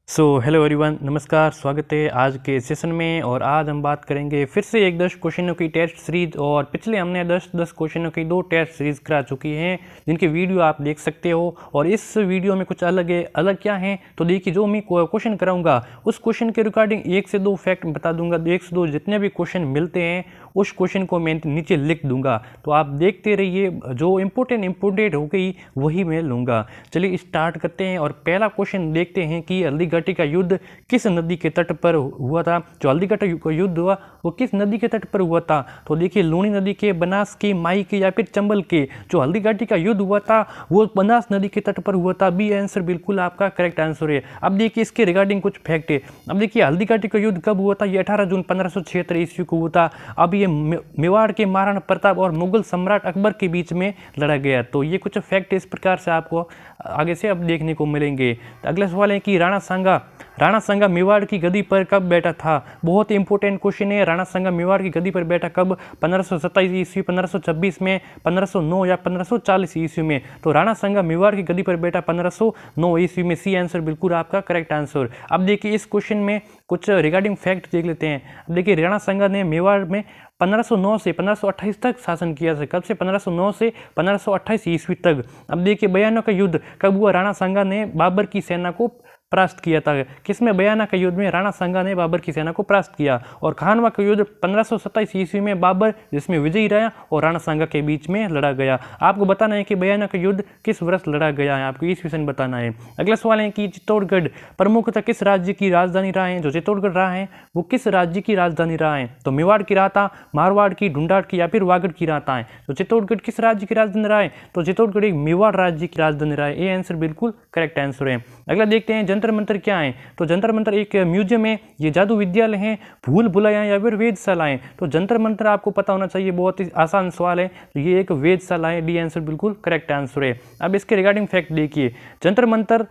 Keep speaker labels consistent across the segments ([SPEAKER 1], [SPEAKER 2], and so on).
[SPEAKER 1] Hello everyone, नमस्कार, स्वागत है आज के सेशन में। और आज हम बात करेंगे फिर से एक 10 क्वेश्चनों की टेस्ट सीरीज। और पिछले हमने 10 क्वेश्चनों की 2 टेस्ट सीरीज करा चुकी हैं जिनके वीडियो आप देख सकते हो। और इस वीडियो में कुछ अलग है। अलग क्या है तो देखिए, जो मैं क्वेश्चन कराऊंगा उस क्वेश्चन के रिगार्डिंग 1 से 2 फैक्ट बता दूंगा। 1 से 2 जितने भी क्वेश्चन मिलते हैं उस क्वेश्चन को मैं नीचे लिख दूंगा, तो आप देखते रहिए। जो इम्पोर्टेंट हो गई वही मैं लूँगा। चलिए स्टार्ट करते हैं। और पहला क्वेश्चन देखते हैं कि हल्दी घाटी का युद्ध किस नदी के तट पर हुआ था। जो हल्दी घाटी का युद्ध हुआ वो किस नदी के तट पर हुआ था तो देखिए, लूणी नदी के, बनास के, माई के या फिर चंबल के। जो हल्दी घाटी का युद्ध हुआ था वो बनास नदी के तट पर हुआ था। बी आंसर बिल्कुल आपका करेक्ट आंसर है। अब देखिए इसके रिगार्डिंग कुछ फैक्ट है। अब देखिए हल्दी घाटी का युद्ध कब हुआ था, ये 18 जून 1576 ईस्वी को हुआ था। अब ये मेवाड़ के महाराणा प्रताप और मुगल सम्राट अकबर के बीच में लड़ा गया। तो ये कुछ फैक्ट इस प्रकार से आपको आगे से अब देखने को मिलेंगे। अगला सवाल है कि राणा सांगा मेवाड़ की गद्दी पर कब बैठा था। बहुत इंपॉर्टेंट क्वेश्चन है। राणा सांगा मेवाड़ की गद्दी पर बैठा कब, 1527 ईस्वी, 1526 में, 1509 या 1540 ईस्वी में। तो राणा सांगा मेवाड़ की गद्दी पर बैठा 1509 ईस्वी में। सी आंसर बिल्कुल आपका करेक्ट आंसर। अब देखिए इस क्वेश्चन में कुछ रिगार्डिंग फैक्ट देख लेते हैं। अब देखिए राणा सांगा ने मेवाड़ में 1509 से 1528 तक शासन किया था। कब से, 1509 से 1528 ईस्वी तक। अब देखिए बयानों का युद्ध कब हुआ, राणा सांगा ने बाबर की सेना को परास्त किया था। किसमें, बयाना का युद्ध में राणा सांगा ने बाबर की सेना को परास्त किया। और खानवा का युद्ध 1527 ईस्वी में बाबर जिसमें विजयी रहा और राणा सांगा के बीच में लड़ा गया। आपको बताना है कि बयाना का युद्ध किस वर्ष लड़ा गया है, आपको ईस्वी सन बताना है। अगला सवाल है कि चित्तौड़गढ़ प्रमुखतः किस राज्य की राजधानी रहा है। जो चित्तौड़गढ़ रहा है वो किस राज्य की राजधानी रहा है तो मेवाड़ की रहा था, मारवाड़ की, ढूंढाड़ की या फिर वागड़ की रहा है। तो चित्तौड़गढ़ किस राज्य की राजधानी रहा है तो चित्तौड़गढ़ एक मेवाड़ राज्य की राजधानी रहा है। ये आंसर बिल्कुल करेक्ट आंसर है। अगला देखते हैं जंतर मंतर क्या है। तो जंतर मंतर एक म्यूजियम है, ये जादू विद्यालय है, भूल भुलैया या फिर वेधशालाएं। तो जंतर मंतर आपको पता होना चाहिए, बहुत ही आसान सवाल है। तो ये एक वेधशाला है। डी आंसर बिल्कुल करेक्ट आंसर है। अब इसके रिगार्डिंग फैक्ट देखिए, जंतर मंतर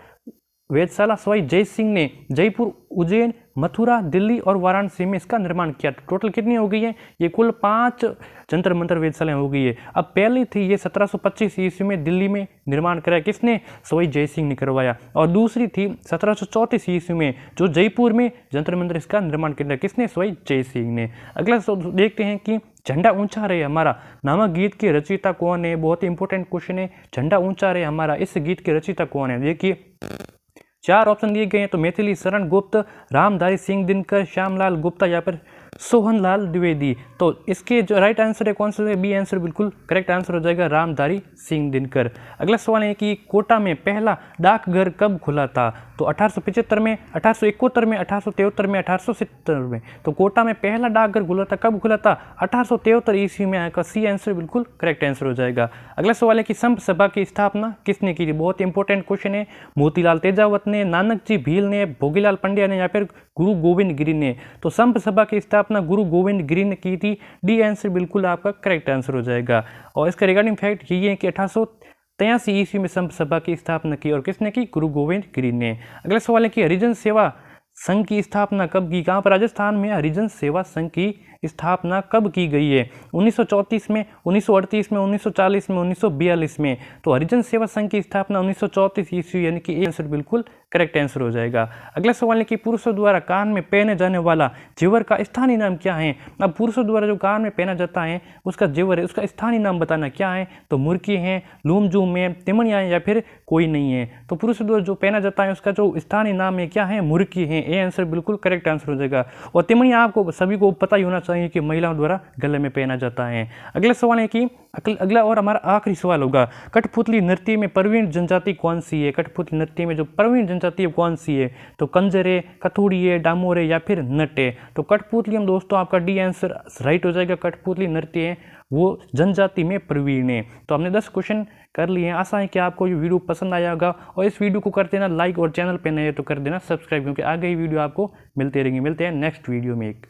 [SPEAKER 1] वेधशाला सवाई जय सिंह ने जयपुर, उज्जैन, मथुरा, दिल्ली और वाराणसी में इसका निर्माण किया। टोटल कितनी हो गई है, ये कुल 5 जंतर मंतर वेधशालाएं हो गई है। अब पहली थी ये 1725 ईस्वी में दिल्ली में निर्माण कराया, किसने, सवाई जय सिंह ने करवाया। और दूसरी थी 1734 ईस्वी में जो जयपुर में जंतर मंतर इसका निर्माण किया, किसने, सवाई जय सिंह ने। अगला देखते हैं कि झंडा ऊंचा रहे हमारा नामक गीत के रचयिता कौन है। बहुत इंपॉर्टेंट क्वेश्चन है, झंडा ऊंचा रहे हमारा, इस गीत के रचयिता कौन है। देखिए 4 ऑप्शन दिए गए हैं। तो मैथिली शरण गुप्त, रामधारी सिंह दिनकर, श्यामलाल गुप्ता या फिर सोहनलाल द्विवेदी। तो इसके जो राइट आंसर है कौन सा है, बी आंसर बिल्कुल करेक्ट आंसर हो जाएगा, रामधारी सिंह दिनकर। अगला सवाल है कि कोटा में पहला डाकघर कब खुला था। तो 1875 में, 1871 में, 1873 में, 1870 में। तो कोटा में पहला डाकघर खुला था, कब खुला था, 1873 ईस्वी में आएगा। सी आंसर बिल्कुल करेक्ट आंसर हो जाएगा। अगला सवाल है कि संत सभा की स्थापना किसने की थी। बहुत इंपॉर्टेंट क्वेश्चन है। मोतीलाल तेजावत ने, नानक जी भील ने, भोगीलाल पंड्या ने या फिर गुरु गोविंद गिरी ने। तो संत सभा की स्थापना गुरु गोविंद गिरी ने की थी। डी आंसर बिल्कुल आपका करेक्ट आंसर हो जाएगा। और इसका रिगार्डिंग फैक्ट यही है कि 1883 ईस्वी में संत सभा की स्थापना की और किसने की, गुरु गोविंद गिरी ने। अगला सवाल है कि हरिजन सेवा संघ की स्थापना कब की। कहाँ पर, राजस्थान में हरिजन सेवा संघ की स्थापना कब की गई है। 1934 में, 1938 में, 1940 में, 1942 में। तो हरिजन सेवा संघ की स्थापना 1934 ईस्वी, यानी कि आंसर बिल्कुल करेक्ट आंसर हो जाएगा। अगला सवाल है कि पुरुषों द्वारा कान में पहने जाने वाला जेवर का स्थानीय नाम क्या है। अब पुरुषों द्वारा जो कान में पहना जाता है उसका जेवर है, उसका स्थानीय नाम बताना क्या है। तो मुर्की है, लूमजूम है, तिमनिया है या फिर कोई नहीं है। तो पुरुषों द्वारा जो पहना जाता है उसका जो स्थानीय नाम है क्या है, मुर्की है। ये आंसर बिल्कुल करेक्ट आंसर हो जाएगा। और तिमनिया आपको सभी को पता ही होना चाहिए कि महिलाओं द्वारा गले में पहना जाता है। अगला सवाल है कि अगला और हमारा आखिरी सवाल होगा, कठपुतली नृत्य में प्रवीण जनजाति कौन सी है। कठपुतली नृत्य में जो प्रवीण जनजाति कौन सी है। तो कंजर है, कथुड़ी है, डामोर है या फिर नट है। तो कठपुतली हम दोस्तों आपका डी आंसर राइट हो जाएगा। कठपुतली नृत्य है वो जनजाति में प्रवीण है। तो हमने 10 क्वेश्चन कर लिए हैं। आशा है कि आपको ये वीडियो पसंद आया होगा। और इस वीडियो को कर देना लाइक और चैनल पे नए तो कर देना सब्सक्राइब, क्योंकि आगे ही वीडियो आपको मिलते रहेंगे। मिलते हैं नेक्स्ट वीडियो में एक